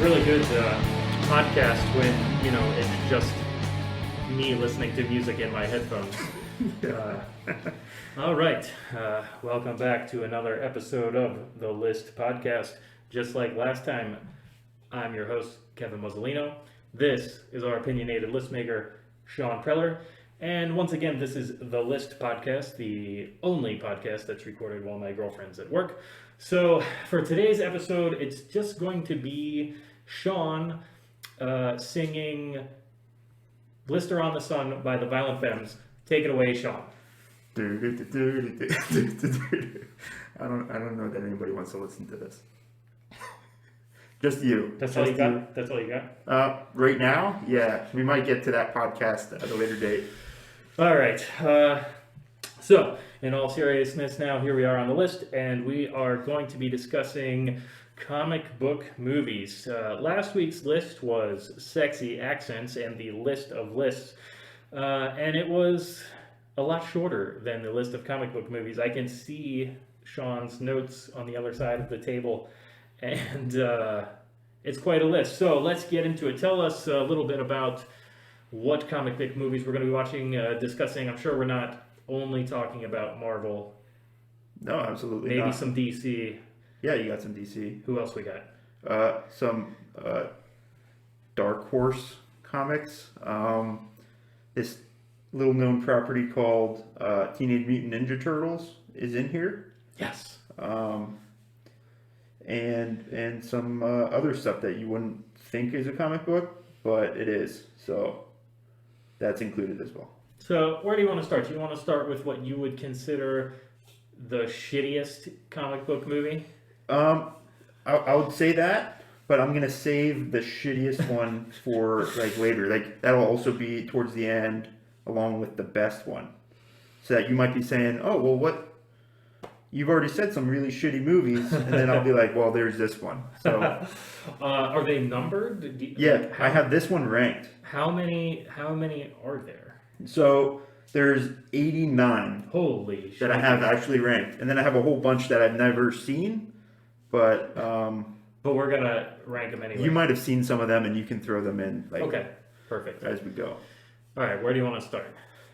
really good podcast when, it's just me listening to music in my headphones. All right. Welcome back to another episode of The List Podcast. Just like last time, I'm your host, Kevin Muzzolino. This is our opinionated list maker, Sean Preller. And once again, this is The List Podcast, the only podcast that's recorded while my girlfriend's at work. So for today's episode, it's just going to be Sean singing Blister on the Sun by the Violent Femmes. Take it away, Sean. I don't know that anybody wants to listen to this. Just you. That's all you got? That's all you got? Right now? Yeah. We might get to that podcast at a later date. All right. So, in all seriousness now, here we are on the list, and we are going to be discussing comic book movies. Last week's list was Sexy Accents and the List of Lists, and it was a lot shorter than the list of comic book movies. I can see Sean's notes on the other side of the table, and it's quite a list. So let's get into it. Tell us a little bit about what comic book movies we're going to be watching, discussing. I'm sure we're not only talking about Marvel. No, absolutely Maybe not. some DC. Yeah, you got some DC. Who else we got? Some Dark Horse comics. This little known property called Teenage Mutant Ninja Turtles is in here. Yes. And some other stuff that you wouldn't think is a comic book, but it is. So that's included as well. So where do you want to start? Do you want to start with what you would consider the shittiest comic book movie? I would say that, but I'm gonna save the shittiest one for like later. Like that'll also be towards the end, along with the best one. So that you might be saying, "Oh, well, what? You've already said some really shitty movies," and then I'll be like, "Well, there's this one." So, are they numbered? yeah, I have this one ranked. How many are there? So there's 89 Holy shit. that I have actually ranked, and then I have a whole bunch that I've never seen, but we're gonna rank them anyway. you might have seen some of them, and you can throw them in like Okay, perfect. as we go. All right, where do you want to start?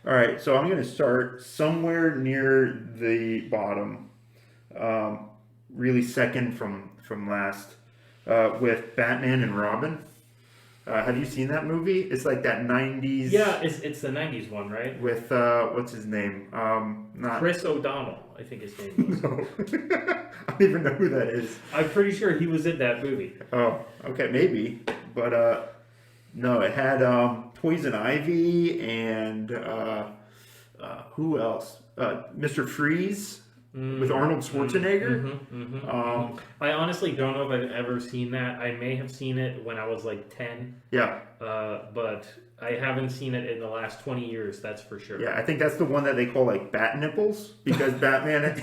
All right, so I'm going to start somewhere near the bottom, really second from last, with Batman and Robin. Have you seen that movie? It's like that 90s... Yeah, it's the 90s one, right? With, what's his name? Not Chris O'Donnell, I think his name was. No. I don't even know who that is. I'm pretty sure he was in that movie. Oh, okay, maybe. But, no, it had Poison Ivy and who else? Mr. Freeze with Arnold Schwarzenegger. I honestly don't know if I've ever seen that. I may have seen it when I was like 10. Yeah. But I haven't seen it in the last 20 years, that's for sure. Yeah, I think that's the one that they call like bat nipples, because Batman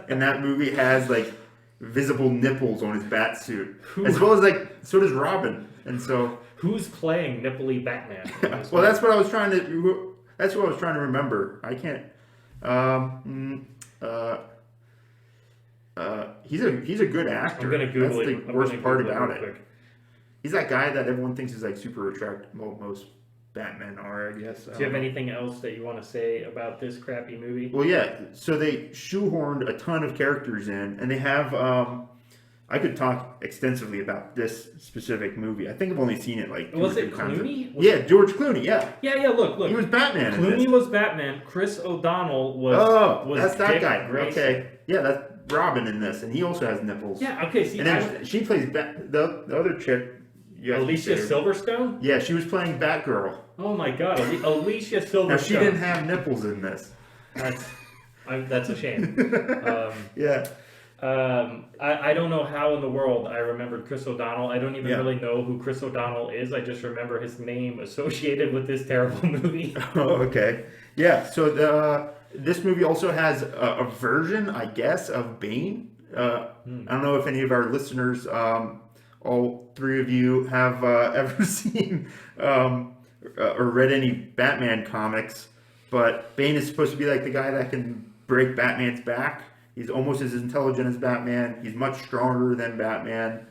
in that movie has like visible nipples on his bat suit. As well as like, so does Robin. And so... Who's playing Nipply Batman? Well, that's what I was trying to remember. I can't. He's a good actor. I'm gonna Google That's it. the worst part about it. Quick. He's that guy that everyone thinks is like super attractive. Well, most Batmen are, I guess. Do you have anything else that you want to say about this crappy movie? Well, yeah. So they shoehorned a ton of characters in, and they have. I could talk extensively about this specific movie. I think I've only seen it like two was or it three times. Clooney? Yeah, George Clooney. Yeah. Yeah. Look. He was Batman. Clooney was Batman. Chris O'Donnell was. That's that Dick guy. Grayson. Okay. Yeah, that's Robin in this, and he also has nipples. Yeah. Okay. See, And then she plays the other chick. Alicia Silverstone. Yeah, she was playing Batgirl. Oh my God, Alicia Silverstone. Now she didn't have nipples in this. That's a shame. Yeah. I don't know how in the world I remembered Chris O'Donnell. I don't even really know who Chris O'Donnell is. I just remember his name associated with this terrible movie. Oh, okay. Yeah, so this movie also has a version, I guess, of Bane. I don't know if any of our listeners, all three of you, have ever seen or read any Batman comics, but Bane is supposed to be like the guy that can break Batman's back. He's almost as intelligent as Batman. He's much stronger than Batman.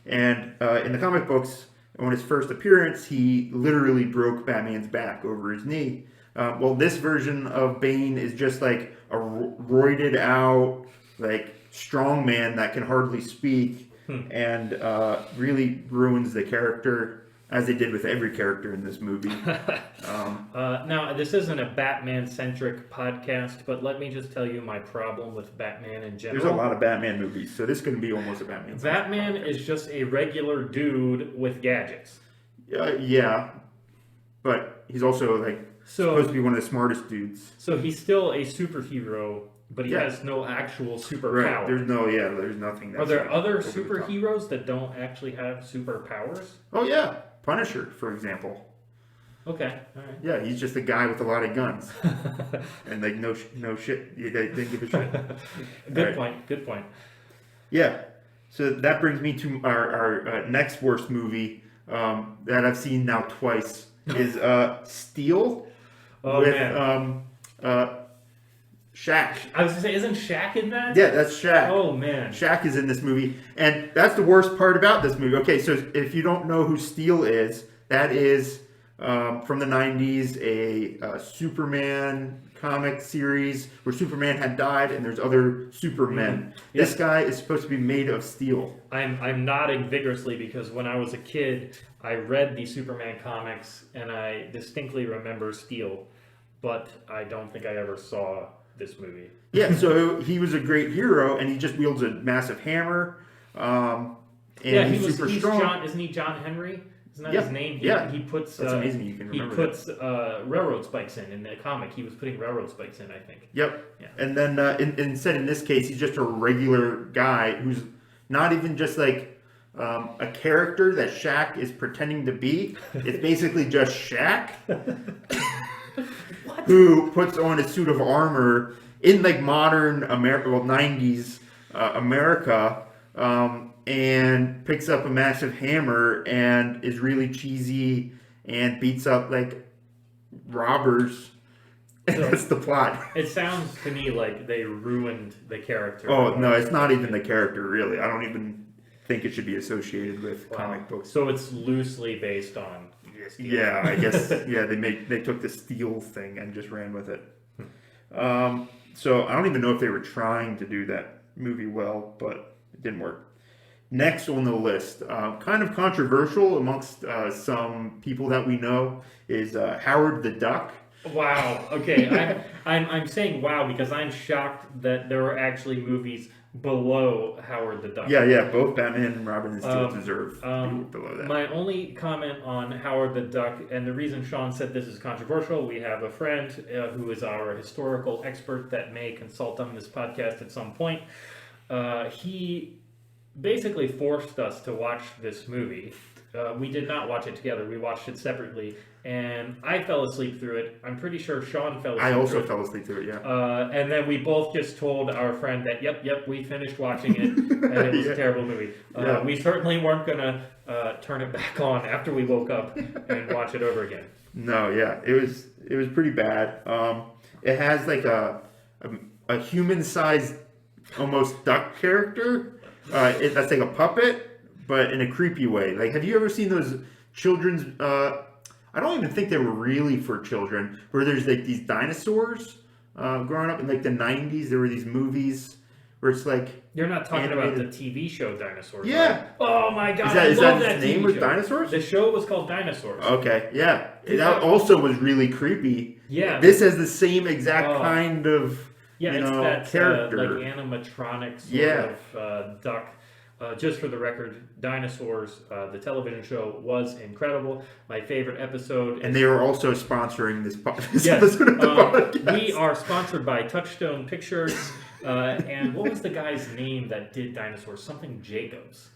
And in the comic books, on his first appearance, he literally broke Batman's back over his knee. Well, this version of Bane is just like a roided out, like strong man that can hardly speak, and really ruins the character, as they did with every character in this movie. Now, this isn't a Batman-centric podcast, but let me just tell you my problem with Batman in general. There's a lot of Batman movies, so this could be almost a Batman. Batman is just a regular dude with gadgets. Yeah, but he's also like supposed to be one of the smartest dudes. So he's still a superhero, but he has no actual superpower. Right. There's nothing. That's Are there like other over the top. superheroes that don't actually have superpowers? Oh yeah, Punisher, for example. Okay, all right. Yeah, he's just a guy with a lot of guns, and like no shit. They didn't give a shit. Good point. Good point. Yeah. So that brings me to our next worst movie that I've seen now twice is Steel with Shaq. I was gonna say, isn't Shaq in that? Yeah, that's Shaq. Oh man, Shaq is in this movie, and that's the worst part about this movie. Okay, so if you don't know who Steel is, that is from the 90s, a Superman comic series where Superman had died and there's other Supermen. Yes. This guy is supposed to be made of steel. I'm nodding vigorously because when I was a kid, I read the Superman comics and I distinctly remember Steel, but I don't think I ever saw this movie. Yeah, so he was a great hero, and he just wields a massive hammer. And he's super strong. Isn't he John Henry? Isn't that Yeah. his name? Yeah. He puts. That's amazing. You can He remember puts railroad spikes in the comic. He was putting railroad spikes in, I think. Yep. Yeah. And then instead, in this case, he's just a regular guy who's not even just like a character that Shaq is pretending to be. It's basically just Shaq who puts on a suit of armor in like modern America, well, 90s America, and picks up a massive hammer and is really cheesy and beats up like robbers. So, that's the plot. It sounds to me like they ruined the character. Oh no, it's not even the character really. I don't even think it should be associated with comic books. So it's loosely based on. Yeah, I guess. Yeah, they took the Steel thing and just ran with it. So I don't even know if they were trying to do that movie well, but it didn't work. Next on the list, kind of controversial amongst some people that we know, is Howard the Duck. Wow. Okay. I'm saying wow because I'm shocked that there were actually movies below Howard the Duck. Yeah. Both Batman and Robin and Steel deserve below that. My only comment on Howard the Duck, and the reason Sean said this is controversial, we have a friend who is our historical expert that may consult on this podcast at some point. He basically forced us to watch this movie. We did not watch it together. We watched it separately, and I fell asleep through it. I'm pretty sure Sean fell asleep I also through it. fell asleep through it, yeah. And then we both just told our friend that, yep, we finished watching it, and it was a terrible movie. We certainly weren't going to turn it back on after we woke up and watch it over again. No, yeah, it was pretty bad. It has like a human-sized, almost duck character. That's like a puppet, but in a creepy way. Like, have you ever seen those children's? I don't even think they were really for children. Where there's like these dinosaurs growing up in like the 90s. There were these movies where it's like you're not talking animated. about the TV show Dinosaurs. Yeah. Right? Oh my god! Is I love that its TV name was show. Dinosaurs? The show was called Dinosaurs. Okay, yeah. That also was really creepy. Yeah. This has the same exact kind of it's that character, like animatronic sort of duck. Just for the record, Dinosaurs, the television show, was incredible. My favorite episode. And they are also sponsoring this yes, episode of the podcast. We are sponsored by Touchstone Pictures. And what was the guy's name that did Dinosaurs? Something Jacobs.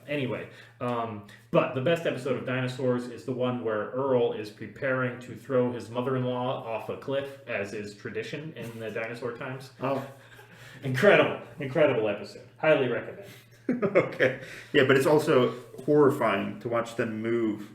Anyway, but the best episode of Dinosaurs is the one where Earl is preparing to throw his mother-in-law off a cliff, as is tradition in the dinosaur times. Oh. Incredible episode. Highly recommend. Okay. Yeah, but it's also horrifying to watch them move.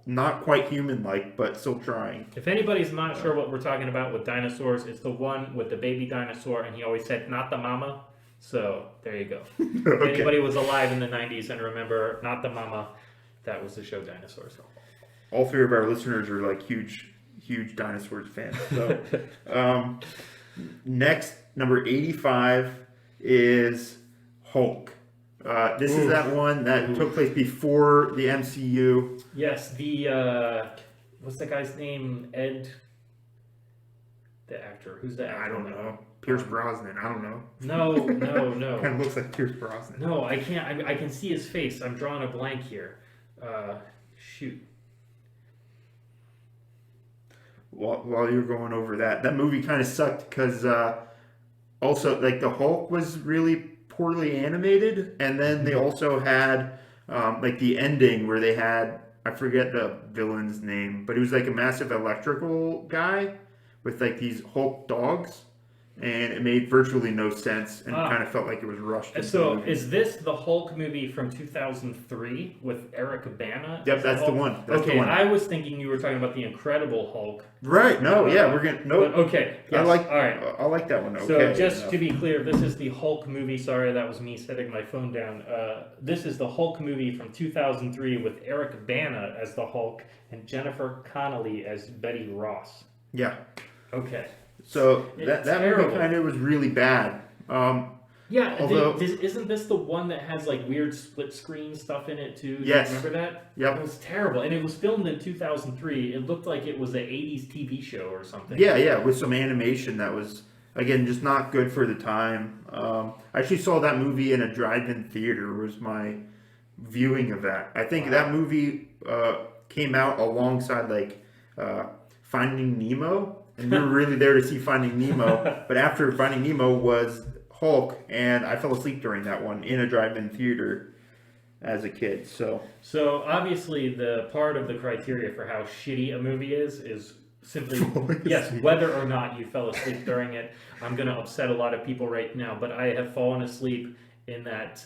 Not quite human-like, but still trying. If anybody's not sure what we're talking about with dinosaurs, it's the one with the baby dinosaur, and he always said, not the mama. So there you go. If Okay. anybody was alive in the 90s and remember, not the mama, that was the show Dinosaurs. All three of our listeners are like huge dinosaurs fans. So next, number 85 is Hulk. This is that one that took place before the MCU. Yes, what's that guy's name? Ed, the actor. Who's the actor? I don't know. Pierce Brosnan. I don't know. No. Kind of looks like Pierce Brosnan. No, I can't. I can see his face. I'm drawing a blank here. Shoot. While you're going over that movie kind of sucked because also like the Hulk was really poorly animated, and then they also had like the ending where they had, I forget the villain's name, but he was like a massive electrical guy with like these Hulk dogs, and it made virtually no sense and kind of felt like it was rushed. So is this the Hulk movie from 2003 with Eric Bana? Yep, that's the one. That's okay, the one. I was thinking you were talking about the Incredible Hulk. Right? No, yeah, we're gonna no. Okay, yes, all right. I like that one. So Okay, just to be clear, this is the Hulk movie. Sorry, that was me setting my phone down. This is the Hulk movie from 2003 with Eric Bana as the Hulk and Jennifer Connelly as Betty Ross. Yeah. Okay. So It's that movie terrible. kind of was really bad. Yeah, Although- isn't this the one that has like weird split screen stuff in it too? Do Yes. you remember that? Yep. It was terrible, and it was filmed in 2003. It looked like it was an 80s TV show or something. Yeah, with some animation that was, again, just not good for the time. I actually saw that movie in a drive-in theater, was my viewing of that. I think that movie came out alongside like Finding Nemo, and we were really there to see Finding Nemo. But after Finding Nemo was Hulk, and I fell asleep during that one in a drive-in theater as a kid. So obviously the part of the criteria for how shitty a movie is simply Falling yes, asleep. whether or not you fell asleep during it. I'm going to upset a lot of people right now, but I have fallen asleep in that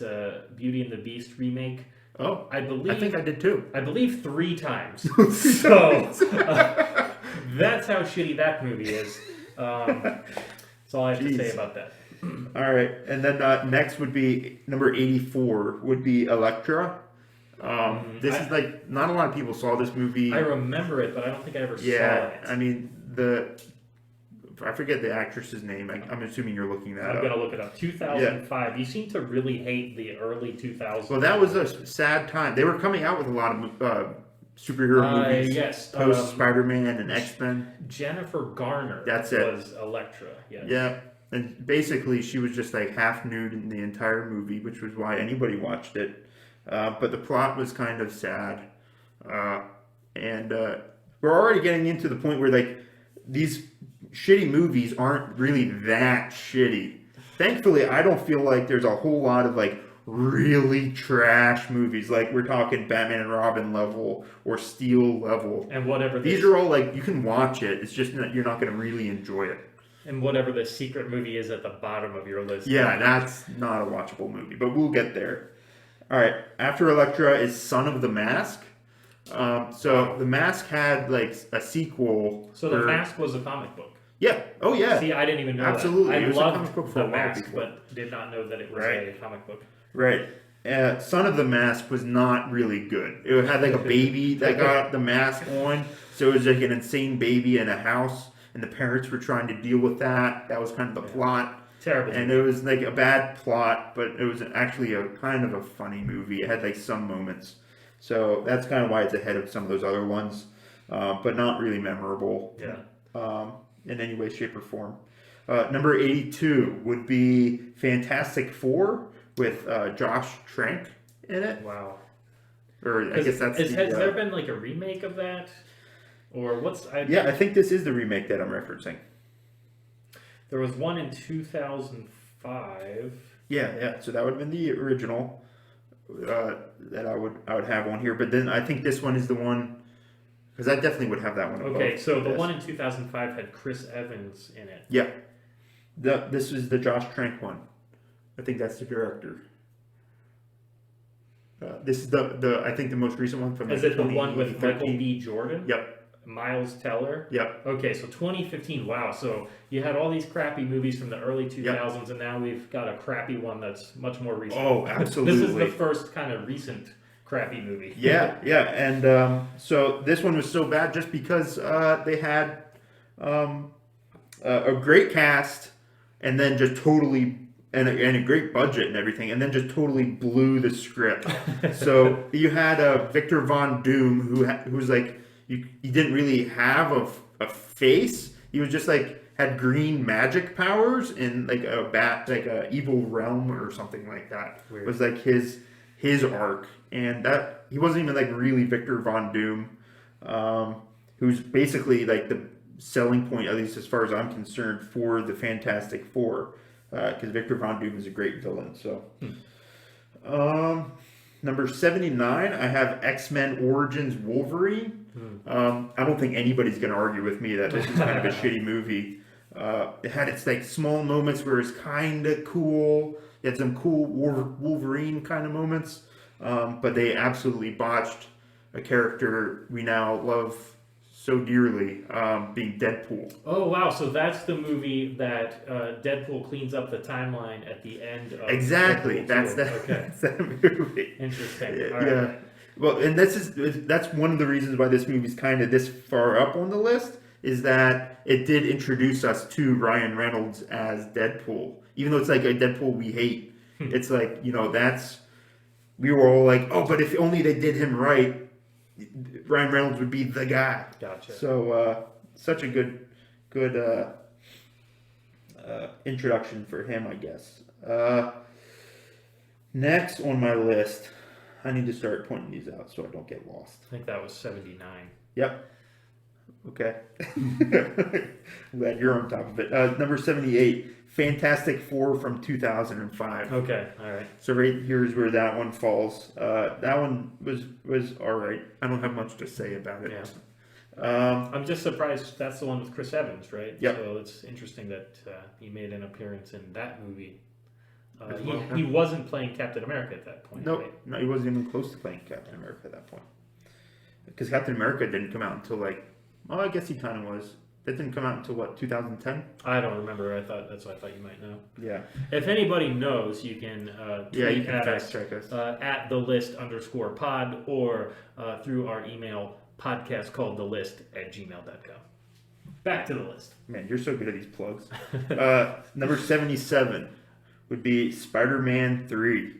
Beauty and the Beast remake. oh, I think I did too. I believe 3 times. So that's how shitty that movie is. That's all I have to say Jeez. about that. All right, and then next would be number 84 would be Elektra. This is like not a lot of people saw this movie. I remember it, but I don't think I ever saw Yeah, it. I mean I forget the actress's name. I'm assuming you're looking that I'm up. gonna look it up. 2005. You seem to really hate the early 2000s. Well, that was a sad time. They were coming out with a lot of superhero movies. Yes. Post Spider-Man and X-Men. Jennifer Garner. That's it. Was Elektra. Yes. Yeah, and basically she was just like half nude in the entire movie, which was why anybody watched it. But the plot was kind of sad, and we're already getting into the point where like these shitty movies aren't really that shitty. Thankfully, I don't feel like there's a whole lot of like really trash movies. Like we're talking Batman and Robin level or Steel level. And whatever. These are all like you can watch it. It's just that you're not going to really enjoy it. And whatever the secret movie is at the bottom of your list. Yeah, that's not a watchable movie, but we'll get there. All right, after Elektra is Son of the Mask. So the Mask had like a sequel. So the Mask was a comic book. Yeah. Oh yeah. See, I didn't even know Absolutely. that. It I was a comic loved book for the a while Mask, before. but did not know that it was Right. a comic book. Right. Son of the Mask was not really good. It had like a baby that got the mask on, so it was like an insane baby in a house, and the parents were trying to deal with that. That was kind of the plot. Terrible. And it was like a bad plot, but it was actually a kind of a funny movie. It had like some moments. So that's kind of why it's ahead of some of those other ones, but not really memorable in any way, shape, or form. Number 82 would be Fantastic Four with Josh Trank in it. Wow. Or I guess that's has there been like a remake of that? Or what's... Yeah, I think this is the remake that I'm referencing. There was one in 2005. Yeah. So that would have been the original that I would have on here. But then I think this one is the one because I definitely would have that one. Okay, so the this. one in 2005 had Chris Evans in it. Yeah. This is the Josh Trank one. I think that's the director. This is the I think the most recent one from. Is like it the one with 2013. Michael B. Jordan? Yep. Miles Teller. Yep. Okay, so 2015. Wow. So you had all these crappy movies from the early 2000s, and now we've got a crappy one that's much more recent. Oh, absolutely. This is the first kind of recent crappy movie. Yeah, yeah, and so this one was so bad just because they had a great cast, and then just totally and a great budget and everything, and then just totally blew the script. So you had Victor Von Doom, who was like he didn't really have a face. He was just like had green magic powers in like a evil realm or something like that. Weird. It was like his arc, and that he wasn't even like really Victor Von Doom, who's basically like the selling point, at least as far as I'm concerned, for the Fantastic Four, because Victor Von Doom is a great villain. So, number 79, I have X-Men Origins Wolverine. I don't think anybody's going to argue with me that this is kind of a shitty movie. It had its like small moments where it's kind of cool. It had some cool Wolverine kind of moments, but they absolutely botched a character we now love so dearly, being Deadpool. Oh wow! So that's the movie that Deadpool cleans up the timeline at the end of. Exactly, Deadpool that's 2. that. Okay. That's that movie. Interesting. Yeah. All right. Well, and that's one of the reasons why this movie's kind of this far up on the list, is that it did introduce us to Ryan Reynolds as Deadpool, even though it's like a Deadpool we hate. It's like, we were all like, oh, but if only they did him right, Ryan Reynolds would be the guy. Gotcha. So such a good introduction for him, I guess. Next on my list, I need to start pointing these out so I don't get lost. I think that was 79. Yep. Okay. Glad you're on top of it. Number 78, Fantastic Four from 2005. Okay. All right. So right here's where that one falls. That one was all right. I don't have much to say about it. Yeah. I'm just surprised that's the one with Chris Evans, right? Yep. So it's interesting that he made an appearance in that movie. Well, He wasn't playing Captain America at that point. Nope. Right? No, he wasn't even close to playing Captain America at that point. Because Captain America didn't come out until I guess he kind of was. That didn't come out until what, 2010? I don't remember. That's what I thought you might know. Yeah. If anybody knows, you can tweet you can at fact us check us. at thelist_pod or through our email podcastcalledthelist@gmail.com. Back to the list. Man, you're so good at these plugs. Number 77 would be Spider-Man 3.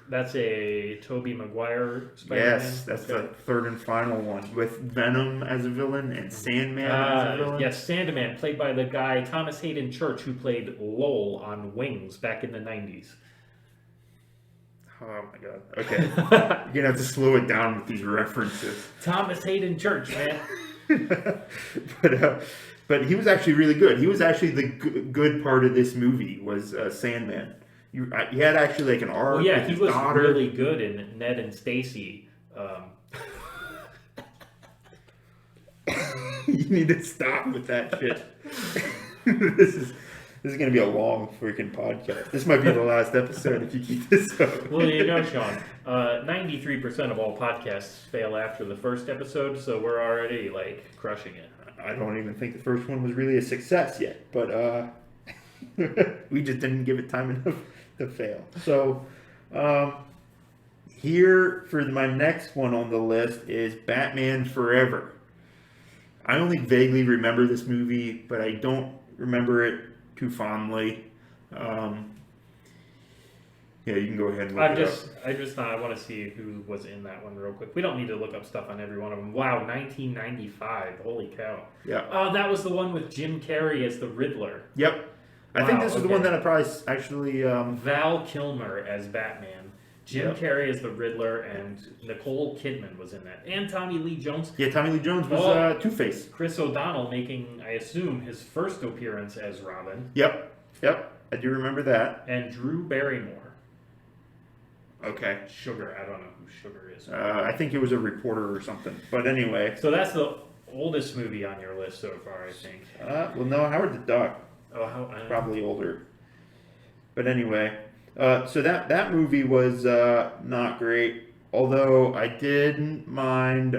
That's a Tobey Maguire Spider-Man? Yes, that's the third and final one, with Venom as a villain and Sandman as a villain. Yes, Sandman, played by the guy Thomas Hayden Church, who played Lowell on Wings back in the 90s. Oh my god. Okay. You're gonna have to slow it down with these references. Thomas Hayden Church, man. But he was actually really good. He was actually the good part of this movie was Sandman. He had actually like an arc. Well, yeah, with he his was daughter. really good in Ned and Stacy. You need to stop with that shit. This is going to be a long freaking podcast. This might be the last episode if you keep this up. Well, Sean, 93% of all podcasts fail after the first episode, so we're already crushing it. I don't even think the first one was really a success yet, but we just didn't give it time enough to fail. So here for my next one on the list is Batman Forever. I only vaguely remember this movie, but I don't remember it too fondly. Yeah, you can go ahead and look it up. I want to see who was in that one real quick. We don't need to look up stuff on every one of them. Wow, 1995. Holy cow. Yeah. Oh, that was the one with Jim Carrey as the Riddler. Yep. I think Wow, this is the one that I probably actually... Val Kilmer as Batman. Jim Yep. Carrey as the Riddler, and Nicole Kidman was in that. And Tommy Lee Jones. Yeah, Tommy Lee Jones was Two-Face. Chris O'Donnell making, I assume, his first appearance as Robin. Yep. I do remember that. And Drew Barrymore. Okay. Sugar. I don't know who Sugar is. I think he was a reporter or something. But anyway. So that's the oldest movie on your list so far, I think. Well, no, Howard the Duck. Oh, Probably older. But anyway. So that movie was not great. Although I didn't mind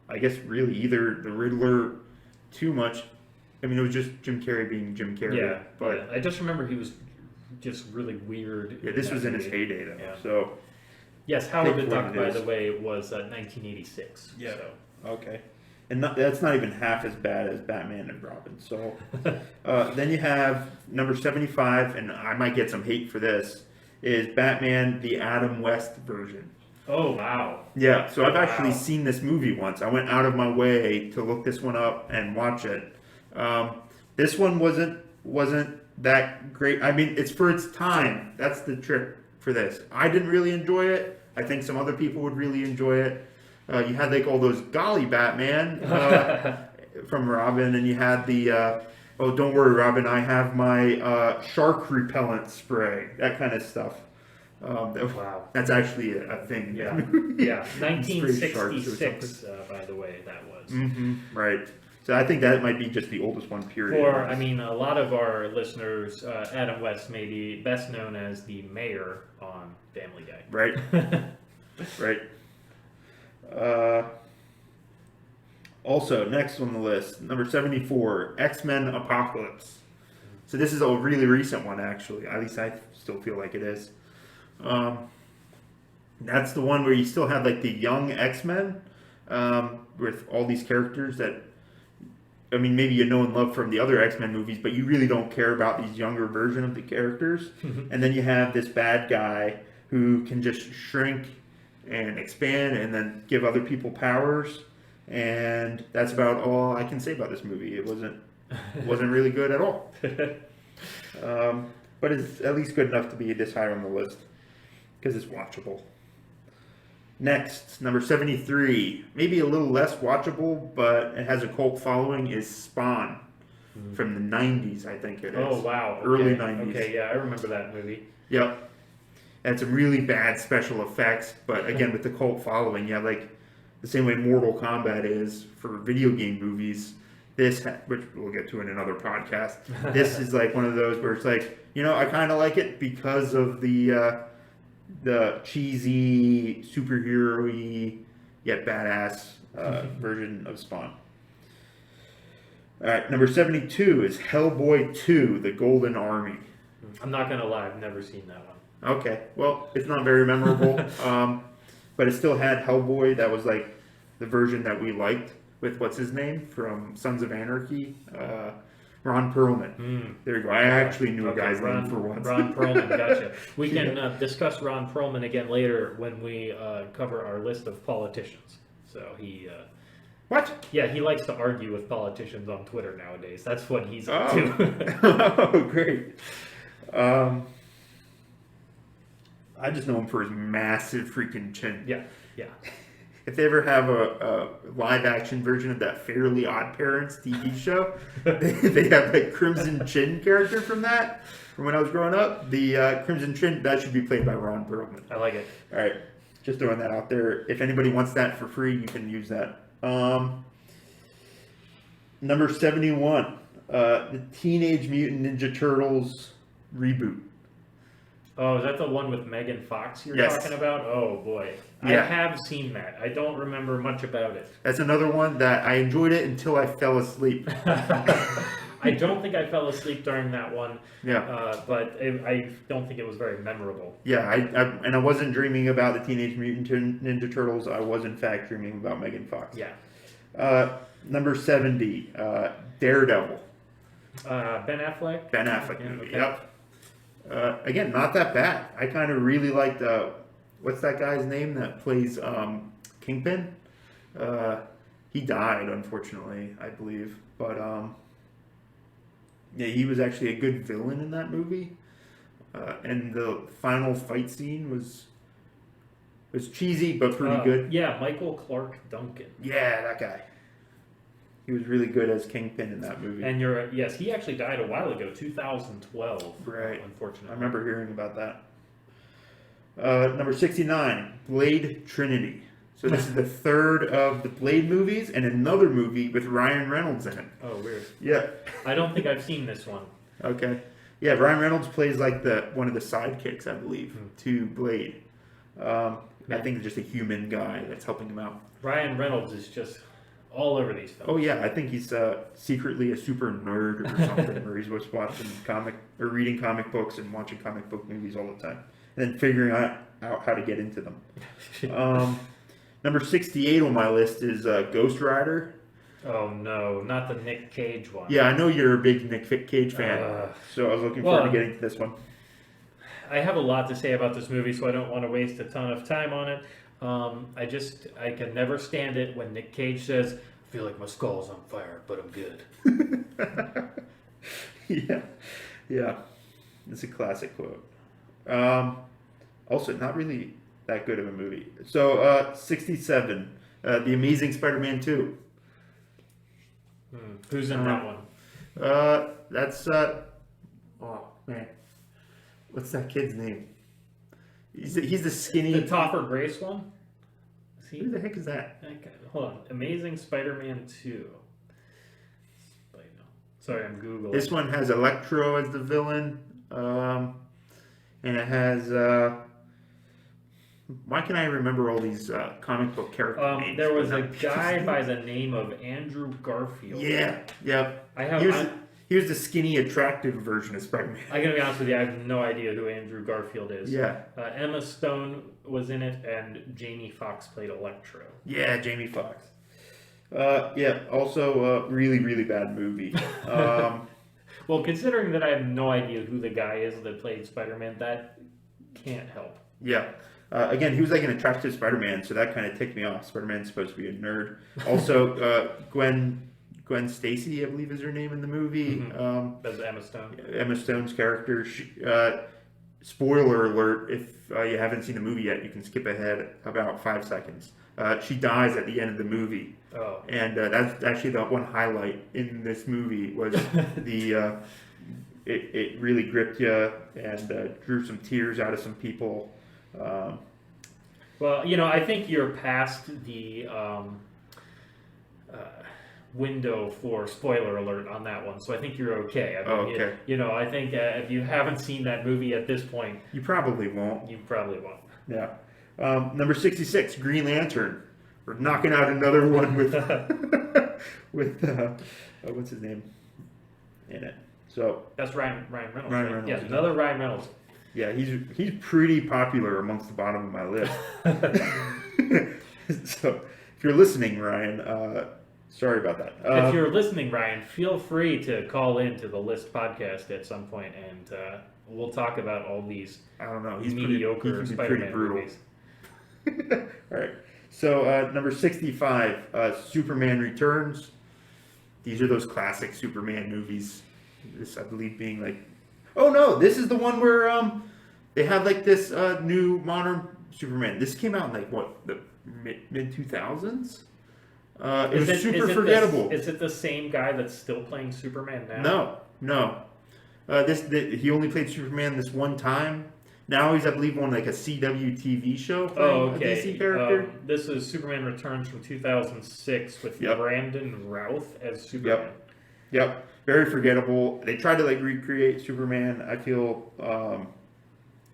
I guess really either the Riddler too much. I mean, it was just Jim Carrey being Jim Carrey. Yeah, but yeah. I just remember he was just really weird. yeah, this that was in his movie. heyday though. Yeah. So Yes, Howard the Think what Duck, it by is. the way, was 1986. Yeah. So. okay, and that's not even half as bad as Batman and Robin. So then you have number 75, and I might get some hate for this. Is Batman the Adam West version? Oh wow! Yeah, so I've actually Wow. seen this movie once. I went out of my way to look this one up and watch it. This one wasn't that great. I mean, it's for its time. That's the trick for this. I didn't really enjoy it. I think some other people would really enjoy it. You had like all those golly Batman from Robin, and you had the oh don't worry Robin, I have my shark repellent spray, that kind of stuff. Wow. That's actually a thing. Yeah, yeah. Spray sharks or 1966, by the way, that was. Right. So I think that might be just the oldest one. Period. For I mean, a lot of our listeners, Adam West may be best known as the mayor on Family Guy. Right. Right. Also, next on the list, number 74, X-Men Apocalypse. So this is a really recent one, actually. At least I still feel like it is. That's the one where you still have like the young X-Men with all these characters that, I mean, maybe you know and love from the other X-Men movies, but you really don't care about these younger version of the characters. And then you have this bad guy who can just shrink and expand and then give other people powers. And that's about all I can say about this movie. It wasn't really good at all. But it's at least good enough to be this high on the list because it's watchable. Next, number 73, maybe a little less watchable, but it has a cult following, is Spawn from the 90s, I think it is. Oh wow! Okay. Early 90s. Okay, yeah, I remember that movie. Yep. And some really bad special effects, but again, with the cult following, yeah, like the same way Mortal Kombat is for video game movies, which we'll get to in another podcast, this is like one of those where it's like, you know, I kind of like it because of the cheesy, superhero-y, yet badass version of Spawn. All right, number 72 is Hellboy 2, The Golden Army. I'm not gonna lie, I've never seen that one. Okay, well, it's not very memorable, but it still had Hellboy. That was like the version that we liked with what's his name from Sons of Anarchy, Ron Perlman. There you go. I actually knew a guy's name for once. Ron Perlman, gotcha. We can discuss Ron Perlman again later when we cover our list of politicians. So he, What? yeah, he likes to argue with politicians on Twitter nowadays. That's what he's up Oh, to. oh great. I just know him for his massive freaking chin. Yeah, yeah. If they ever have a live action version of that Fairly Odd Parents TV show, they have a Crimson Chin character from that. From when I was growing up, the Crimson Chin, that should be played by Ron Perlman. I like it. All right, just throwing that out there. If anybody wants that for free, you can use that. Number 71, the Teenage Mutant Ninja Turtles reboot. Oh, is that the one with Megan Fox you're Yes. talking about? Oh boy, Yeah. I have seen that. I don't remember much about it. That's another one that I enjoyed it until I fell asleep. I don't think I fell asleep during that one. Yeah. But I don't think it was very memorable. Yeah, I wasn't dreaming about the Teenage Mutant Ninja Turtles. I was in fact dreaming about Megan Fox. Yeah. Number 70, Daredevil. Ben Affleck. Ben Affleck Yeah, movie. okay. Yep. Again, not that bad. I kind of really liked. What's that guy's name that plays Kingpin? He died, unfortunately, I believe. But yeah, he was actually a good villain in that movie. And the final fight scene was cheesy but pretty good. Yeah, Michael Clark Duncan. Yeah, that guy. He was really good as Kingpin in that movie. And yes, he actually died a while ago, 2012. Right. Unfortunately. I remember hearing about that. Number 69, Blade Trinity. So this is the third of the Blade movies and another movie with Ryan Reynolds in it. Oh, weird. Yeah. I don't think I've seen this one. Okay. Yeah, Ryan Reynolds plays like one of the sidekicks, I believe, to Blade. I think it's just a human guy that's helping him out. Ryan Reynolds is just all over these films. Oh yeah, I think he's secretly a super nerd or something, where he's just watching comic or reading comic books and watching comic book movies all the time, and then figuring out how to get into them. Number 68 on my list is Ghost Rider. Oh no, not the Nick Cage one. Yeah, I know you're a big Nick Cage fan, so I was looking forward to getting to this one. I have a lot to say about this movie, so I don't want to waste a ton of time on it. I can never stand it when Nick Cage says, "I feel like my skull's on fire, but I'm good." Yeah, it's a classic quote. Also, not really that good of a movie. So, 67, The Amazing Spider-Man 2. Who's in that one? That's oh man, what's that kid's name? He's the skinny. The Topher Grace one? Is he? Who the heck is that? Okay, hold on. Amazing Spider-Man 2. Sorry, I'm Googling. This one has Electro as the villain, and it has. Why can I remember all these comic book character names? There was a guy by the name of Andrew Garfield. Yeah. He was the skinny, attractive version of Spider-Man. I'm gonna be honest with you. I have no idea who Andrew Garfield is. Yeah. Emma Stone was in it, and Jamie Foxx played Electro. Yeah, Jamie Foxx. Also, really, really bad movie. Well, considering that I have no idea who the guy is that played Spider-Man, that can't help. Yeah. Again, he was like an attractive Spider-Man, so that kind of ticked me off. Spider-Man's supposed to be a nerd. Also, Gwen Stacy, I believe is her name in the movie. That's Emma Stone. Emma Stone's character. Spoiler alert, if you haven't seen the movie yet, you can skip ahead about 5 seconds. She dies at the end of the movie. Oh. And that's actually the one highlight in this movie was it really gripped you and drew some tears out of some people. Well, I think you're past the window for spoiler alert on that one, so I think you're okay. I mean, okay. I think if you haven't seen that movie at this point, You probably won't. you probably won't. Yeah. Number 66, Green Lantern. We're knocking out another one with what's his name in it. So That's Ryan Reynolds. Ryan right? Reynolds, Yes, yeah. another Ryan Reynolds. yeah, he's pretty popular amongst the bottom of my list. So if you're listening, Ryan, sorry about that. If you're listening, Ryan, feel free to call in to the List podcast at some point, and we'll talk about all these I don't know. mediocre he can be pretty Spider-Man brutal. movies. All right. So number 65, Superman Returns. These are those classic Superman movies. This, I believe, being like, oh no, this is the one where they have like this new modern Superman. This came out in like what, the mid 2000s. It was super forgettable. Is it the same guy that's still playing Superman now? No. He only played Superman this one time. Now he's, I believe, on like a CW TV show playing a DC character. This is Superman Returns from 2006 with Brandon Routh as Superman. Yep. Very forgettable. They tried to like recreate Superman, I feel,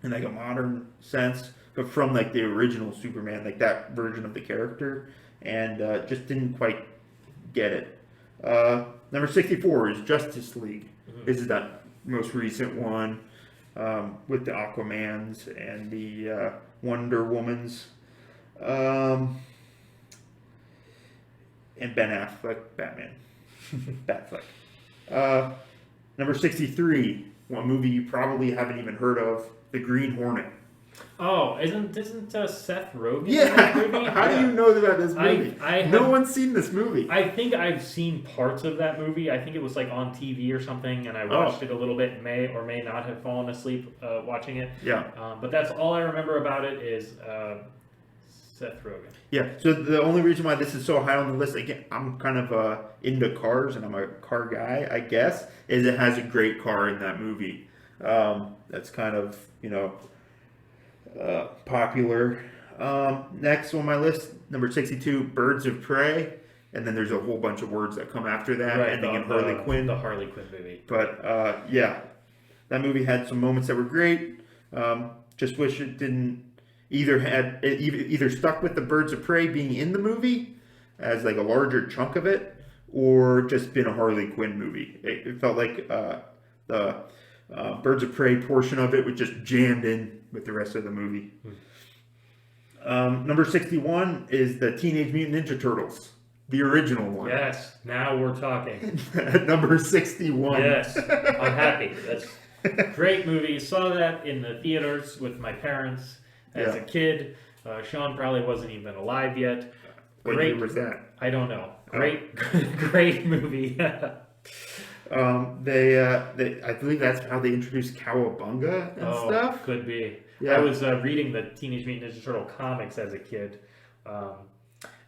in like a modern sense, but from like the original Superman, like that version of the character, and just didn't quite get it. Number 64 is Justice League. This is that most recent one. With the Aquamans and the Wonder Womans, and Ben Affleck, Batman, Batfleck. Number 63, one movie you probably haven't even heard of, The Green Hornet. Oh, isn't Seth Rogen Yeah, in that movie? How do you know about this movie? No one's seen this movie. I think I've seen parts of that movie. I think it was like on TV or something, and I watched it a little bit, may or may not have fallen asleep watching it. Yeah. But that's all I remember about it is Seth Rogen. Yeah, so the only reason why this is so high on the list, again, I'm kind of into cars, and I'm a car guy, I guess, is it has a great car in that movie. That's kind of, popular. Next on my list, number 62, Birds of Prey, and then there's a whole bunch of words that come after that, ending in Harley Quinn. The Harley Quinn movie. But yeah, that movie had some moments that were great. Just wish it didn't either stuck with the Birds of Prey being in the movie, as like a larger chunk of it, or just been a Harley Quinn movie. It felt like the Birds of Prey portion of it was just jammed in with the rest of the movie. Number 61 is the Teenage Mutant Ninja Turtles, the original one. Yes, now we're talking. Number 61. Yes, I'm happy. That's a great movie. Saw that in the theaters with my parents as a kid. Sean probably wasn't even alive yet. What year was that? I don't know. Great, great movie. I believe that's how they introduced Cowabunga and stuff. Could be. Yeah. I was reading the Teenage Mutant Ninja Turtle comics as a kid.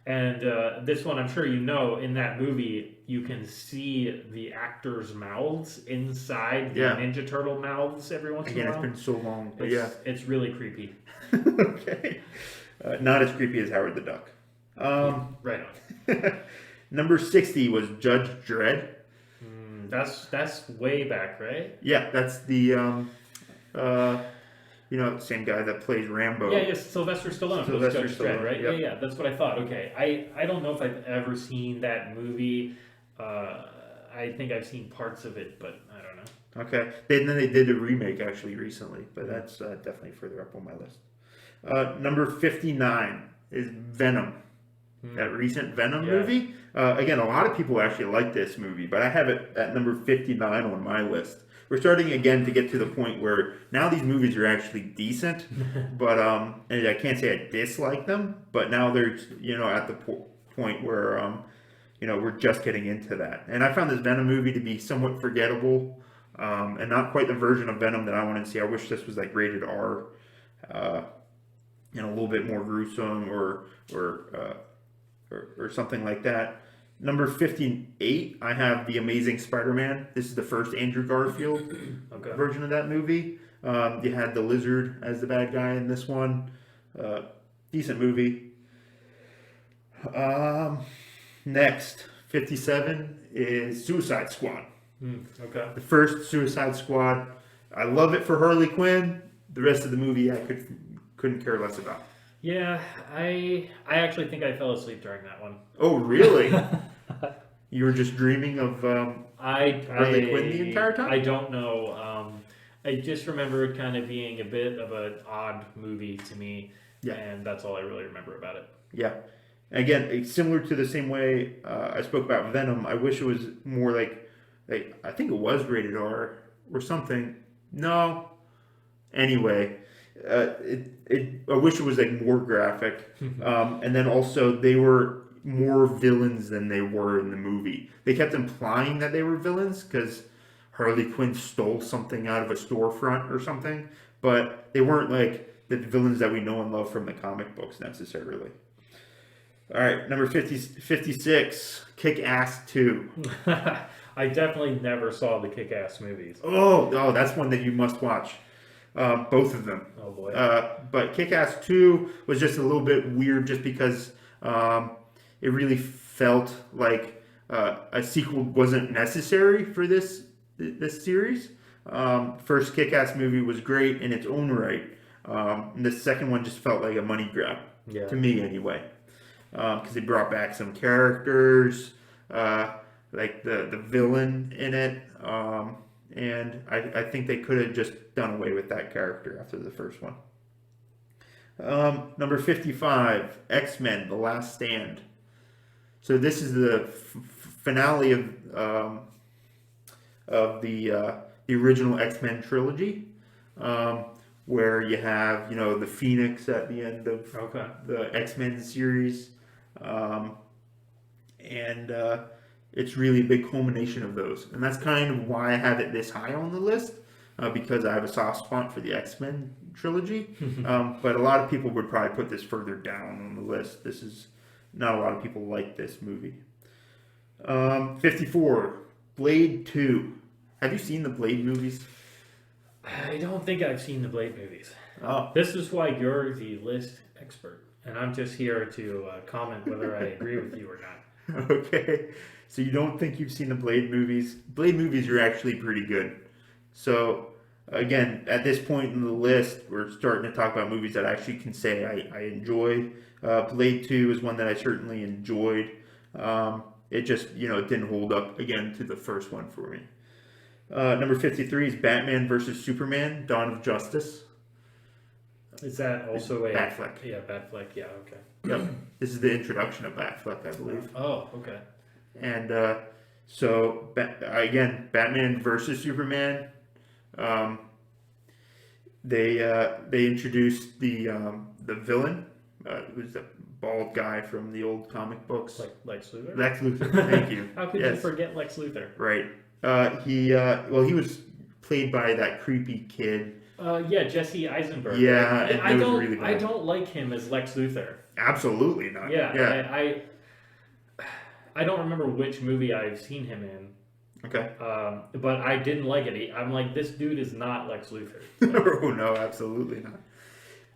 And this one, I'm sure you know, in that movie, you can see the actors' mouths inside the Ninja Turtle mouths every once in a while. Again, it's been so long, but It's really creepy. Okay. Not as creepy as Howard the Duck. Right on. Number 60 was Judge Dredd. That's way back, right? Yeah, that's the same guy that plays Rambo. Yeah, yes, Sylvester Stallone. Sylvester was Judge Stallone, Dredd, right? yep. Yeah, that's what I thought. Okay, I don't know if I've ever seen that movie. I think I've seen parts of it, but I don't know. Okay, then they did a remake actually recently, but that's definitely further up on my list. Number 59 is Venom. That recent Venom movie. Again, a lot of people actually like this movie, but I have it at number 59 on my list. We're starting again to get to the point where now these movies are actually decent, but and I can't say I dislike them, but now they're at the point where we're just getting into that. And I found this Venom movie to be somewhat forgettable, and not quite the version of Venom that I wanted to see. I wish this was like rated R, a little bit more gruesome or something like that. Number 58, I have The Amazing Spider-Man. This is the first Andrew Garfield version of that movie. You had the Lizard as the bad guy in this one. Decent movie. Next, 57 is Suicide Squad. The first Suicide Squad. I love it for Harley Quinn. The rest of the movie I couldn't care less about. Yeah, I actually think I fell asleep during that one. Oh, really? You were just dreaming of Harley Quinn the entire time? I don't know. I just remember it kind of being a bit of an odd movie to me, and that's all I really remember about it. Yeah. Again, it's similar to the same way I spoke about Venom. I wish it was more like I think it was rated R or something. No. Anyway, I wish it was like more graphic, and then also they were more villains than they were in the movie. They kept implying that they were villains because Harley Quinn stole something out of a storefront or something, but they weren't like the villains that we know and love from the comic books necessarily. All right, number 56, Kick-Ass 2. I definitely never saw the Kick-Ass movies. Oh, that's one that you must watch. Both of them. Oh boy. But Kick-Ass 2 was just a little bit weird just because it really felt like a sequel wasn't necessary for this series. First Kick-Ass movie was great in its own right. And the second one just felt like a money grab, to me anyway. Because they brought back some characters, like the villain in it. And I think they could have just done away with that character after the first one. Number 55, X-Men: The Last Stand. So this is the finale of the original X-Men trilogy, where you have the Phoenix at the end of the X-Men series, and it's really a big culmination of those, and that's kind of why I have it this high on the list, because I have a soft spot for the X-Men trilogy. But a lot of people would probably put this further down on the list. This is not a lot of people like this movie. 54, Blade 2. Have you seen the Blade movies? I don't think I've seen the Blade movies. Oh. This is why you're the list expert, and I'm just here to comment whether I agree with you or not. Okay, so you don't think you've seen the Blade movies? Blade movies are actually pretty good. So, again, at this point in the list, we're starting to talk about movies that I actually can say I enjoy. Blade 2 is one that I certainly enjoyed. It just, it didn't hold up again to the first one for me. Number 53 is Batman versus Superman: Dawn of Justice. Is that also a Batfleck? Yeah, Batfleck. Yeah, okay. Yep. This is the introduction of Batfleck, I believe. Oh, okay. And again, Batman versus Superman. They introduced the villain, who's the bald guy from the old comic books. Like Lex Luthor. Lex Luthor. Thank you. How could you forget Lex Luthor? Right. He was played by that creepy kid. Yeah, Jesse Eisenberg. Yeah, and it was really bad. I don't like him as Lex Luthor. Absolutely not. Yeah. I don't remember which movie I've seen him in. Okay. But I didn't like it. I'm like, this dude is not Lex Luthor. Oh, no, absolutely not.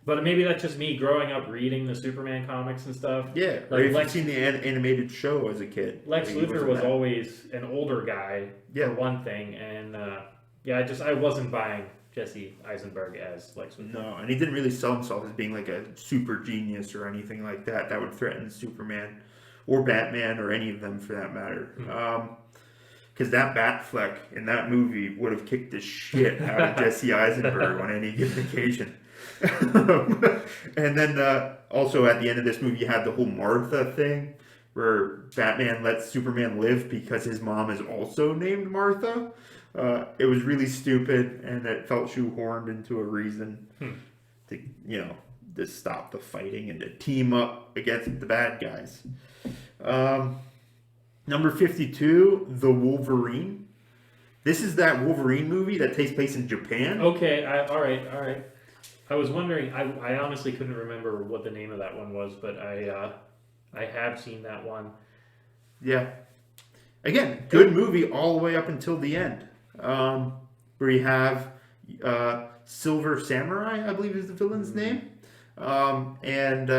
But maybe that's just me growing up reading the Superman comics and stuff. Yeah, like or if you've seen the animated show as a kid. Lex Luthor was always an older guy, for one thing. And I wasn't buying Jesse Eisenberg as Lex Luthor. No, and he didn't really sell himself as being like a super genius or anything like that would threaten Superman or Batman or any of them for that matter. Because that Batfleck in that movie would have kicked the shit out of Jesse Eisenberg on any given occasion. And then also at the end of this movie, you had the whole Martha thing where Batman lets Superman live because his mom is also named Martha. It was really stupid, and it felt shoehorned into a reason to stop the fighting and to team up against the bad guys. Number 52, The Wolverine. This is that Wolverine movie that takes place in Japan. Okay, all right. I was wondering. I honestly couldn't remember what the name of that one was, but I have seen that one. Yeah. Again, good movie all the way up until the end, where you have Silver Samurai, I believe is the villain's name, and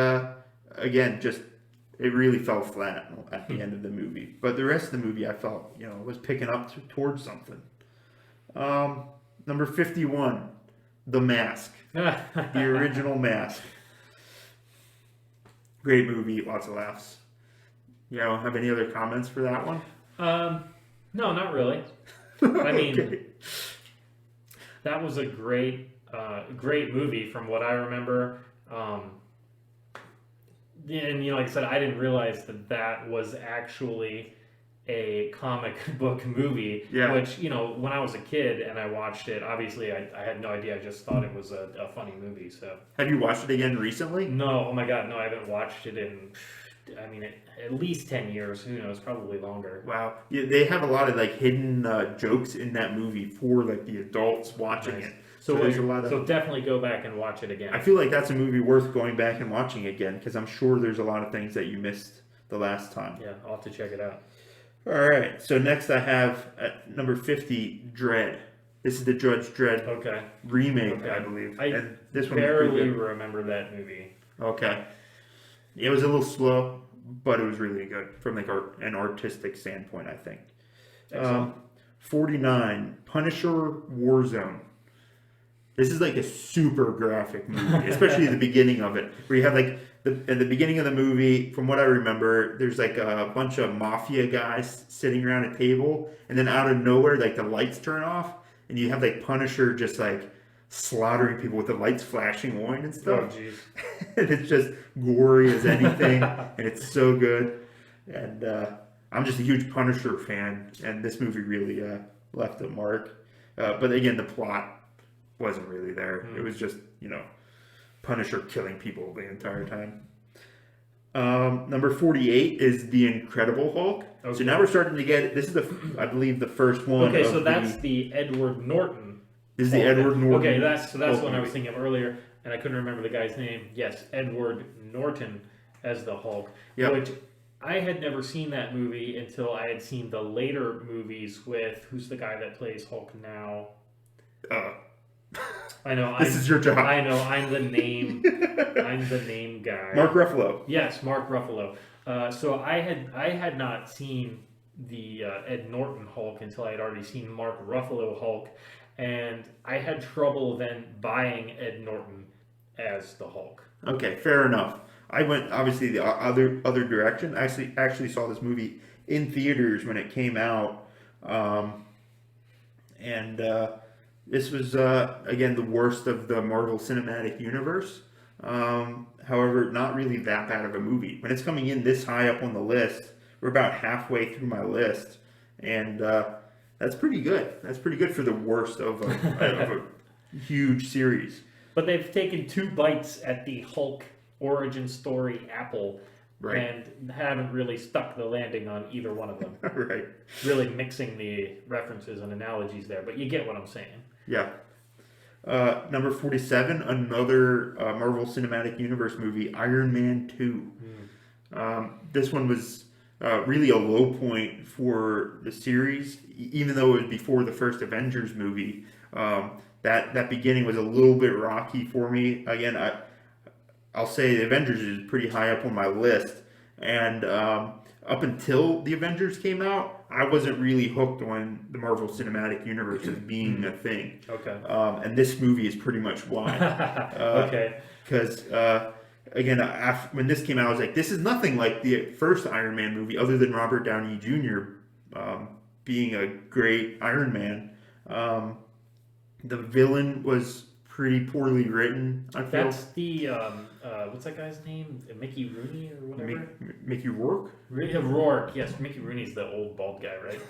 again, just it really fell flat at the end of the movie. But the rest of the movie, I felt, was picking up towards something. Number 51, The Mask. The original Mask. Great movie, lots of laughs. You don't have any other comments for that one? No, not really. I mean, Okay. That was a great movie from what I remember. And like I said, I didn't realize that was actually a comic book movie. Yeah. Which, when I was a kid and I watched it, obviously I had no idea. I just thought it was a funny movie. So. Have you watched it again recently? No. Oh my God. No, I haven't watched it in. At least 10 years. Who knows? Probably longer. Wow. Yeah, they have a lot of hidden jokes in that movie for the adults watching it. So there's a lot of. So definitely go back and watch it again. I feel like that's a movie worth going back and watching again because I'm sure there's a lot of things that you missed the last time. Yeah, I'll have to check it out. All right. So next I have at number 50, Dredd. This is the Judge Dredd remake, I believe. I this one barely remember that movie. Okay. It was a little slow, but it was really good from an artistic standpoint, I think. 49, Punisher Warzone. This is a super graphic movie, especially the beginning of it, where you have at the beginning of the movie, from what I remember, there's a bunch of mafia guys sitting around a table, and then out of nowhere, the lights turn off, and you have Punisher just slaughtering people with the lights flashing on and stuff. Oh, jeez. And it's just gory as anything, and it's so good. And I'm just a huge Punisher fan, and this movie really left a mark. But again, the plot wasn't really there. It was just, Punisher killing people the entire time. Number 48 is The Incredible Hulk. Okay. So now we're starting to get, this is I believe the first one. Okay, so that's the Edward Norton. This is the Edward Norton. Okay, that's what I was thinking of earlier, and I couldn't remember the guy's name. Yes, Edward Norton as the Hulk. Yep. Which I had never seen that movie until I had seen the later movies with, who's the guy that plays Hulk now? I know. This is your job. I know. I'm the name guy. Mark Ruffalo. Yes, Mark Ruffalo. So I had not seen the Ed Norton Hulk until I had already seen Mark Ruffalo Hulk, and I had trouble then buying Ed Norton as the Hulk. Okay, fair enough. I went obviously the other direction. I actually saw this movie in theaters when it came out, and this was again the worst of the Marvel Cinematic Universe. However, not really that bad of a movie. When it's coming in this high up on the list, we're about halfway through my list, and that's pretty good. That's pretty good for the worst of a huge series. But they've taken 2 bites at the Hulk origin story apple, Right. and haven't really stuck the landing on either one of them. Right. Really mixing the references and analogies there, but you get what I'm saying. Yeah. Number 47, another Marvel Cinematic Universe movie, Iron Man 2. This one was really a low point for the series, even though it was before the first Avengers movie. That beginning was a little bit rocky for me. Again, I'll say the Avengers is pretty high up on my list, and up until the Avengers came out, I wasn't really hooked on the Marvel Cinematic Universe as being a thing. Okay. And this movie is pretty much why. Okay. Because again, when this came out, I was like, this is nothing like the first Iron Man movie, other than Robert Downey Jr. Being a great Iron Man. The villain was pretty poorly written, I feel. That's the what's that guy's name? Mickey Rooney or whatever. Mickey Rourke? Rourke. Yes, Mickey Rooney's the old bald guy, right?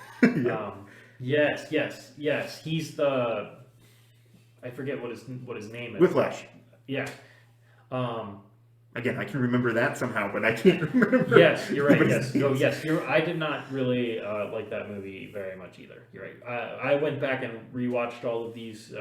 Yeah. Yes. He's the. I forget what his name is. Whiplash. Yeah. Again, I can remember that somehow, but I can't remember. Yes, you're right. anybody's Yes. No, names. yes. I did not really like that movie very much either. You're right. I went back and rewatched all of these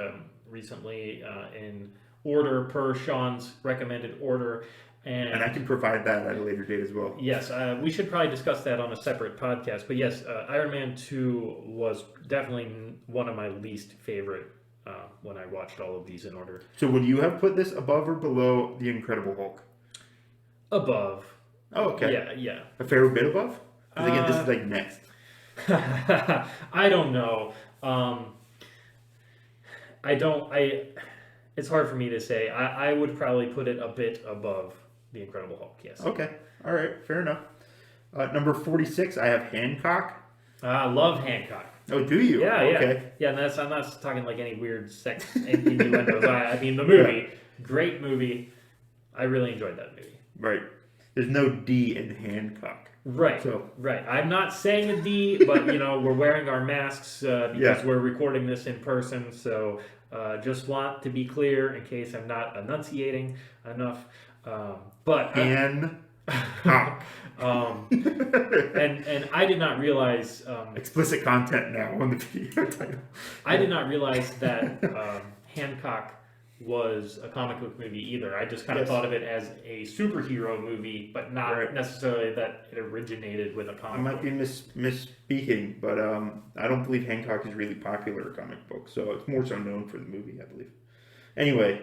recently in order per Sean's recommended order, And I can provide that at a later date as well. yes, we should probably discuss that on a separate podcast. But yes, Iron Man 2 was definitely one of my least favorite when I watched all of these in order. So would you have put this above or below The Incredible Hulk? Above. Oh, okay. Yeah. A fair bit above? Because again, this is like next. I don't know. It's hard for me to say. I would probably put it a bit above The Incredible Hulk, yes. Okay. All right. Fair enough. Number 46, I have Hancock. I love Hancock. Oh, do you? Yeah, Okay. yeah. And I'm not talking like any weird sex innuendos. I mean, the movie, great movie. I really enjoyed that movie. Right. There's no D in Hancock. Right. So- right. I'm not saying a D, but we're wearing our masks because Yeah. we're recording this in person. So just want to be clear in case I'm not enunciating enough. But Hancock. and I did not realize Explicit content now on the video title. I did not realize that Hancock was a comic book movie either. I just kind of Yes. thought of it as a superhero movie, but not Right. necessarily that it originated with a I comic might book. be misspeaking, but I don't believe Hancock is really popular comic book, so it's more so known for the movie, I believe. Anyway,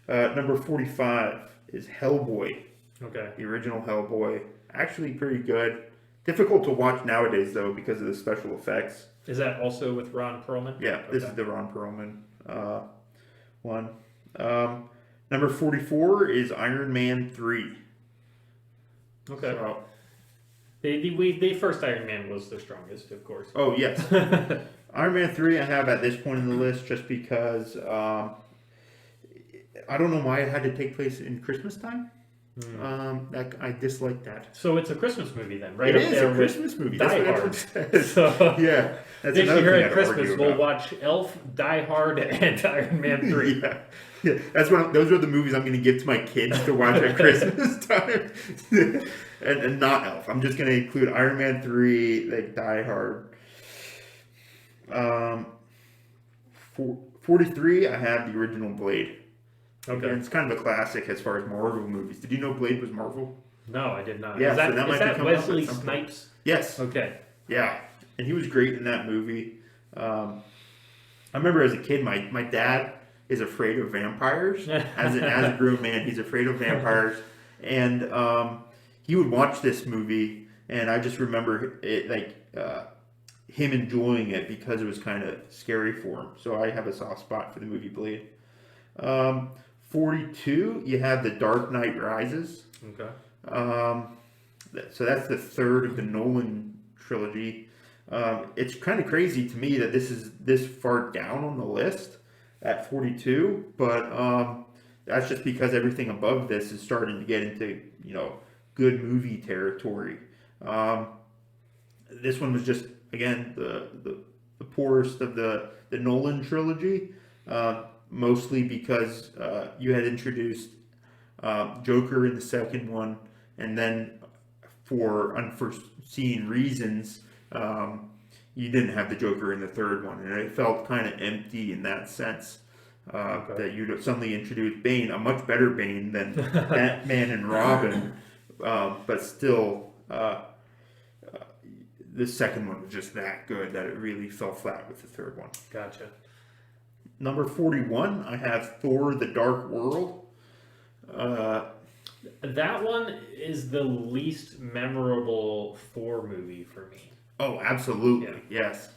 number 45 is Hellboy, Okay. the original Hellboy. Actually pretty good. Difficult to watch nowadays, though, because of the special effects. Is that also with Ron Perlman? Yeah, this Okay. is the Ron Perlman one. Number 44 is Iron Man 3. Okay. So, The first Iron Man was the strongest, of course. oh, yes. Iron Man 3 I have at this point in the list just because I don't know why it had to take place in Christmas time. I dislike that. So it's a Christmas movie then, right? It up is there a with Christmas movie. Die That's what Hard. everyone says. So Yeah, that's this another year thing at I'd Christmas, argue we'll about. watch Elf, Die Hard, and Iron Man 3. Yeah, that's those are the movies I'm going to give to my kids to watch at Christmas time, and not Elf. I'm just going to include Iron Man 3, like Die Hard. 43, I have the original Blade. Okay. And it's kind of a classic as far as Marvel movies. Did you know Blade was Marvel? No, I did not. Yeah, is that, so that is might be that coming up at Wesley some point. Snipes? Yes. Okay. Yeah, and he was great in that movie. I remember as a kid, my dad is afraid of vampires. As a grown man, he's afraid of vampires, and he would watch this movie, and I just remember it him enjoying it because it was kind of scary for him. So I have a soft spot for the movie Blade. 42, you have The Dark Knight Rises. Okay. So that's the third of the Nolan trilogy. It's kind of crazy to me that this is this far down on the list at 42, but that's just because everything above this is starting to get into good movie territory. This one was just again the poorest of the Nolan trilogy, mostly because you had introduced Joker in the second one, and then for unforeseen reasons, you didn't have the Joker in the third one, and it felt kind of empty in that sense. That you'd suddenly introduce Bane, a much better Bane than Batman and Robin, but still, the second one was just that good that it really fell flat with the third one. Gotcha. Number 41, I have Thor: The Dark World. That one is the least memorable Thor movie for me. Oh, absolutely, yes.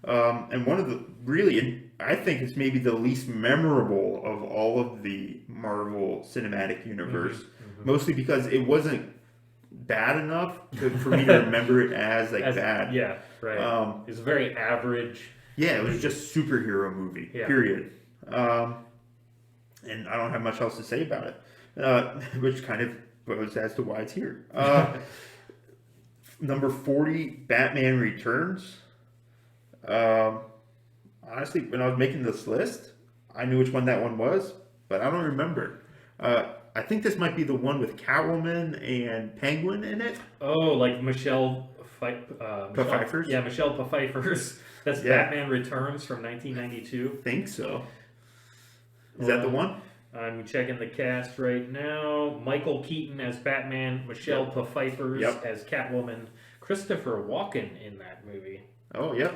And one of the really, I think it's maybe the least memorable of all of the Marvel Cinematic Universe, mostly because it wasn't bad enough for me to remember it as bad. Yeah, right. It's very average. Yeah, it was just superhero movie, period. And I don't have much else to say about it, which kind of goes as to why it's here. Number 40, Batman Returns. Honestly, when I was making this list, I knew which one that one was, but I don't remember. I think this might be the one with Catwoman and Penguin in it. Oh, like Michelle Pfeiffer's? Yeah, Michelle Pfeiffer's. That's Batman Returns from 1992. Think so. Is that the one? I'm checking the cast right now. Michael Keaton as Batman, Michelle Pfeiffer as Catwoman, Christopher Walken in that movie. Oh, yeah.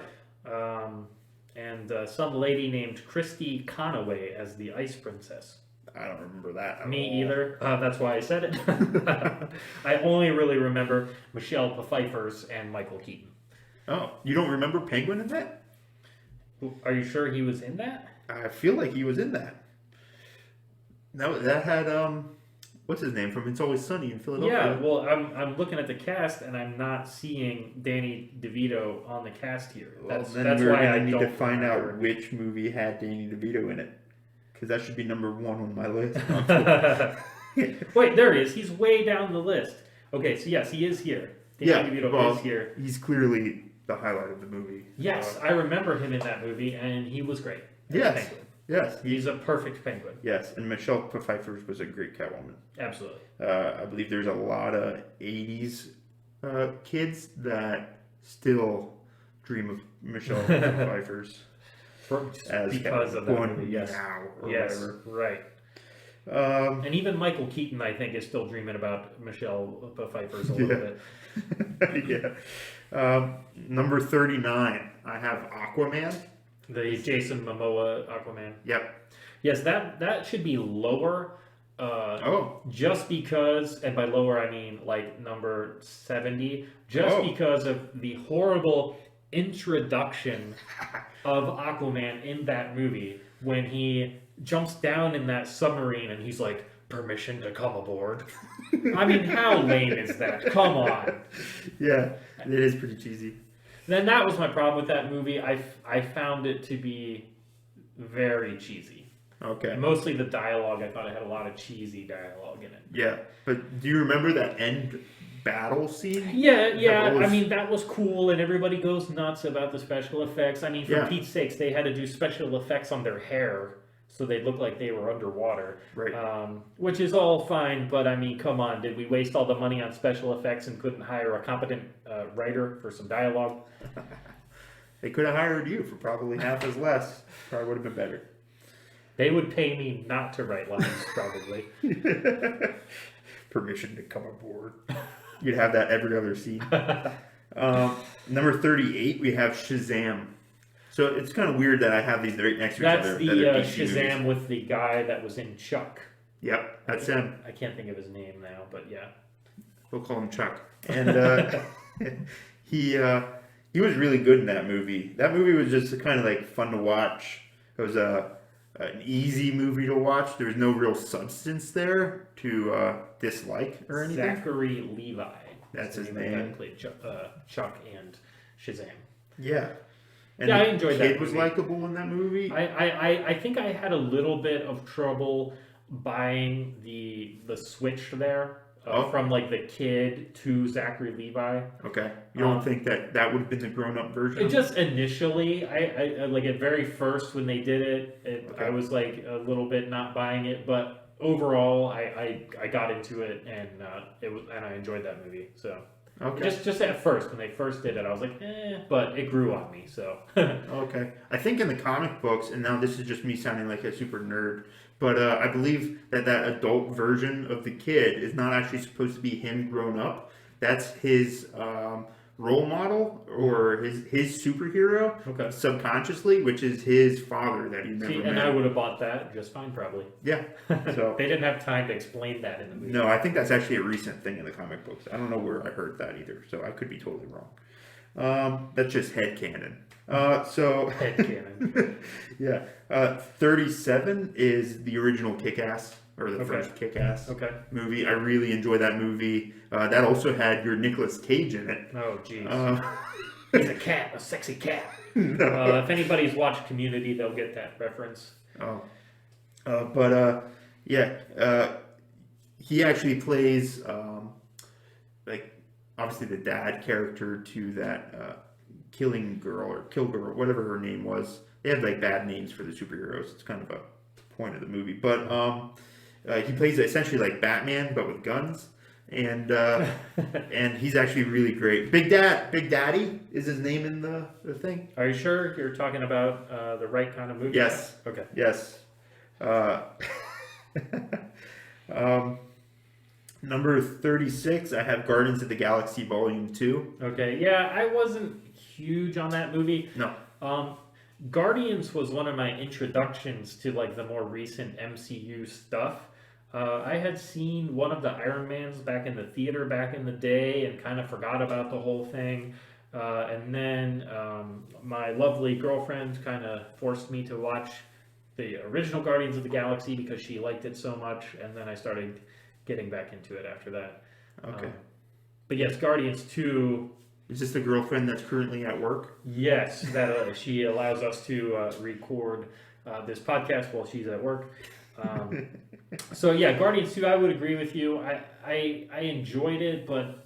And some lady named Christy Conaway as the Ice Princess. I don't remember that at Me all. either. That's why I said it. I only really remember Michelle Pfeiffer's and Michael Keaton. Oh, you don't remember Penguin in that? Are you sure he was in that? I feel like he was in that. No, that had what's his name from It's Always Sunny in Philadelphia. Yeah, well, I'm looking at the cast and I'm not seeing Danny DeVito on the cast here. That's why I need to find out which movie had Danny DeVito in it, because that should be number one on my list. Wait, there he is. He's way down the list. Okay, so yes, he is here. Danny DeVito is here. He's clearly the highlight of the movie. Yes, I remember him in that movie, and he was great. Yes. Yes. He's a perfect Penguin. Yes, and Michelle Pfeiffer was a great Catwoman. Absolutely. I believe there's a lot of 80s kids that still dream of Michelle Pfeiffer's because of that movie, yes. Whatever. Right. And even Michael Keaton, I think, is still dreaming about Michelle Pfeiffer's a little bit. Number 39, I have Aquaman. The Jason Momoa Aquaman. Yep. Yes, that should be lower. Just because, and by lower I mean like number 70, because of the horrible introduction of Aquaman in that movie when he jumps down in that submarine and he's like, permission to come aboard. I mean, how lame is that? Come on. Yeah, it is pretty cheesy. Then that was my problem with that movie. I found it to be very cheesy. Okay. Mostly the dialogue. I thought it had a lot of cheesy dialogue in it. Yeah, but do you remember that end battle scene? Yeah. I mean, that was cool, and everybody goes nuts about the special effects. I mean, for Pete's sakes, they had to do special effects on their hair so they looked like they were underwater. Right. Which is all fine, but I mean, come on. Did we waste all the money on special effects and couldn't hire a competent writer for some dialogue? They could have hired you for probably half as less. Probably would have been better. They would pay me not to write lines, probably. Permission to come aboard. You'd have that every other scene. Number 38, we have Shazam. So it's kind of weird that I have these right next to each other. That's the Shazam with the guy that was in Chuck. Yep, that's him. I can't think of his name now, but yeah. We'll call him Chuck. And he was really good in that movie. That movie was just kind of like fun to watch. It was an easy movie to watch. There's no real substance there to dislike or anything. Zachary Levi. That's his the guy name. who played Chuck and Shazam. Yeah. And Yeah, I the enjoyed kid that was movie. likable in that movie. I think I had a little bit of trouble buying the switch there Oh. from like the kid to Zachary Levi. Okay. You don't think that would have been the grown-up version? It just initially, I like at very first when they did it, Okay. I was like a little bit not buying it, but overall, I got into it and I enjoyed that movie. So Okay. just at first when they first did it, I was like, but it grew on me. So Okay. I think in the comic books, and now this is just me sounding like a super nerd, but I believe that adult version of the kid is not actually supposed to be him grown up. That's his role model or his superhero okay. subconsciously, which is his father that he never See, met. and I would have bought that just fine, probably. Yeah. So They didn't have time to explain that in the movie. no, I think that's actually a recent thing in the comic books. I don't know where I heard that either, so I could be totally wrong. That's just headcanon. So Headcanon. yeah, 37 is the original Kick-Ass or the Okay. first Kick-Ass Okay. movie. I really enjoy that movie. That also had your Nicolas Cage in it. Oh, jeez. Uh, He's a cat, a sexy cat. no. If anybody's watched Community, they'll get that reference. He actually plays like obviously the dad character to that Killing Girl or Kill Girl, whatever her name was. They have like bad names for the superheroes. It's kind of a point of the movie, but he plays essentially like Batman but with guns, and and he's actually really great. Big Daddy is his name in the thing. Are you sure you're talking about the right kind of movie? Yes. Okay. Yes. Number 36, I have Guardians of the Galaxy Volume 2. Okay. Yeah, I wasn't huge on that movie. No. Guardians was one of my introductions to like the more recent MCU stuff. I had seen one of the Iron Mans back in the theater back in the day and kind of forgot about the whole thing. And then my lovely girlfriend kind of forced me to watch the original Guardians of the Galaxy because she liked it so much. And then I started getting back into it after that. Okay. But yes, Guardians 2. Is this the girlfriend that's currently at work? Yes, that she allows us to record this podcast while she's at work. So yeah, Guardians 2, I would agree with you. I enjoyed it, but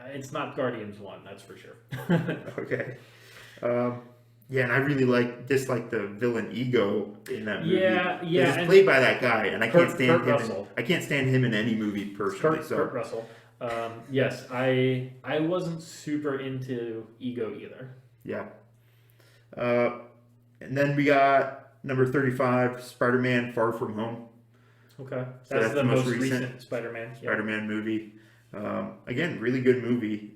it's not Guardians 1, that's for sure. Okay. Yeah, and I really dislike the villain Ego in that movie. Yeah. It's played by that guy, and I can't stand Kurt him. Russell. I can't stand him in any movie personally. Kurt Russell. Yes, I wasn't super into Ego either. Yeah. And then we got number 35, Spider-Man: Far From Home. Okay, So that's the most recent Spider-Man. Yeah. Spider-Man movie. Again, really good movie.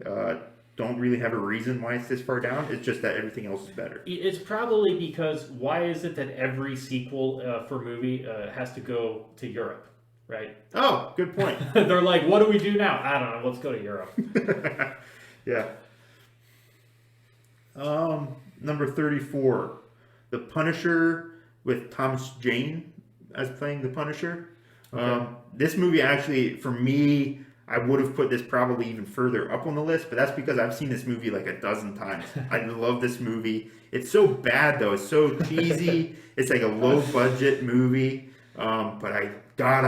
Don't really have a reason why it's this far down. It's just that everything else is better. It's probably because why is it that every sequel for movie has to go to Europe, right? Oh, good point. They're like, what do we do now? I don't know. Let's go to Europe. Yeah. Number 34, The Punisher with Thomas Jane as playing the Punisher. Okay. This movie actually, for me, I would have put this probably even further up on the list, but that's because I've seen this movie like a dozen times. I love this movie. It's so bad though. It's so cheesy. It's like a low budget movie. But I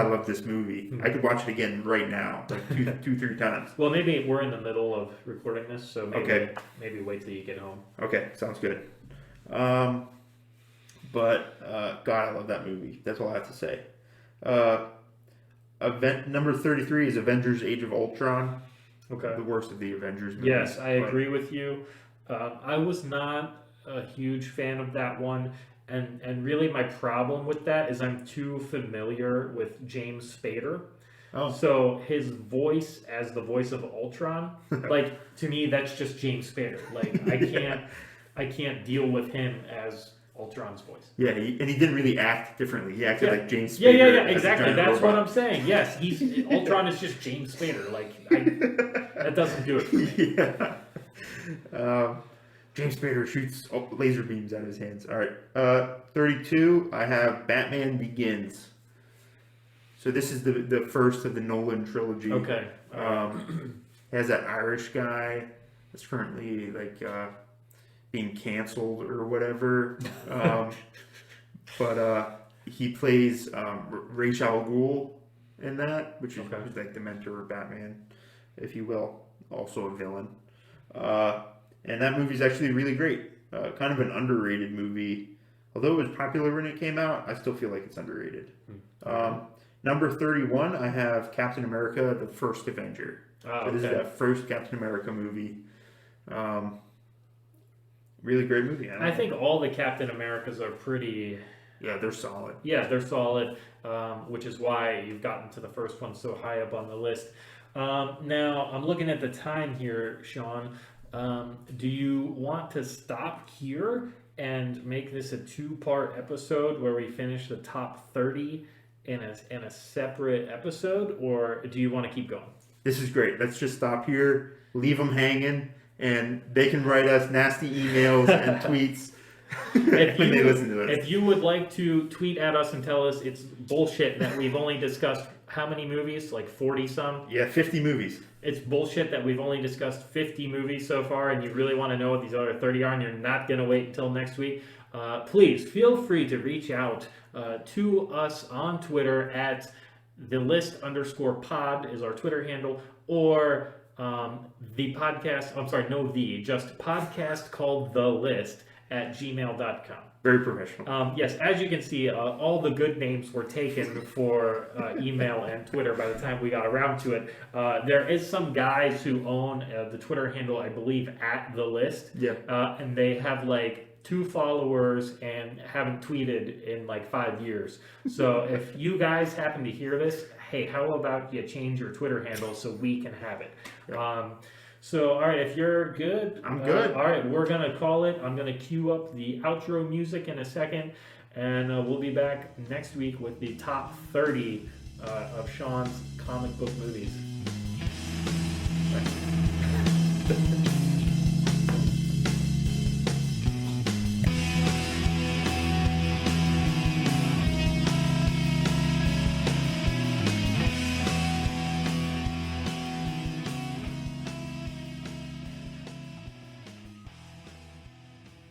love this movie. I could watch it again right now, like two, 3 times. Well, maybe we're in the middle of recording this, so maybe wait till you get home. Okay, sounds good. But God, I love that movie. That's all I have to say. Number 33 is Avengers: Age of Ultron. Okay. The worst of the Avengers movies. Yes, I agree with you. I was not a huge fan of that one. And really my problem with that is I'm too familiar with James Spader. Oh. So his voice as the voice of Ultron, like to me that's just James Spader. Like I can't deal with him as Ultron's voice. Yeah, he didn't really act differently. He acted like James Yeah, Spader. as a exactly. giant That's what robot. I'm saying. Yes, Ultron is just James Spader. Like that doesn't do it for me. Yeah. James Spader shoots laser beams out of his hands. All right. 32, I have Batman Begins. So this is the first of the Nolan trilogy. Okay. Has that Irish guy that's currently like being canceled or whatever. But he plays Ra's al Ghul in that, which is like the mentor of Batman, if you will. Also a villain. And that movie's actually really great. Kind of an underrated movie. Although it was popular when it came out, I still feel like it's underrated. Number 31, I have Captain America, The First Avenger. So this is that first Captain America movie. Really great movie. I think all the Captain Americas are pretty... Yeah, they're solid. Yeah, they're solid, which is why you've gotten to the first one so high up on the list. Now, I'm looking at the time here, Sean. Do you want to stop here and make this a 2-part episode where we finish the top 30 in a separate episode, or do you want to keep going? This is great. Let's just stop here, leave them hanging, and they can write us nasty emails and tweets when they listen to this. If you would like to tweet at us and tell us it's bullshit that we've only discussed how many movies? Like 40 some? Yeah, 50 movies. It's bullshit that we've only discussed 50 movies so far, and you really want to know what these other 30 are, and you're not going to wait until next week. Please feel free to reach out to us on Twitter at thelist_pod is our Twitter handle, or the podcast, just podcast called The List at gmail.com. Very professional. Yes, as you can see, all the good names were taken for email and Twitter by the time we got around to it. There is some guys who own the Twitter handle, I believe, at The List. Yeah. And they have like 2 followers and haven't tweeted in like 5 years. So if you guys happen to hear this, hey, how about you change your Twitter handle so we can have it? So, all right, if you're good. I'm good. All right, we're going to call it. I'm going to cue up the outro music in a second, and we'll be back next week with the top 30 of Sean's comic book movies.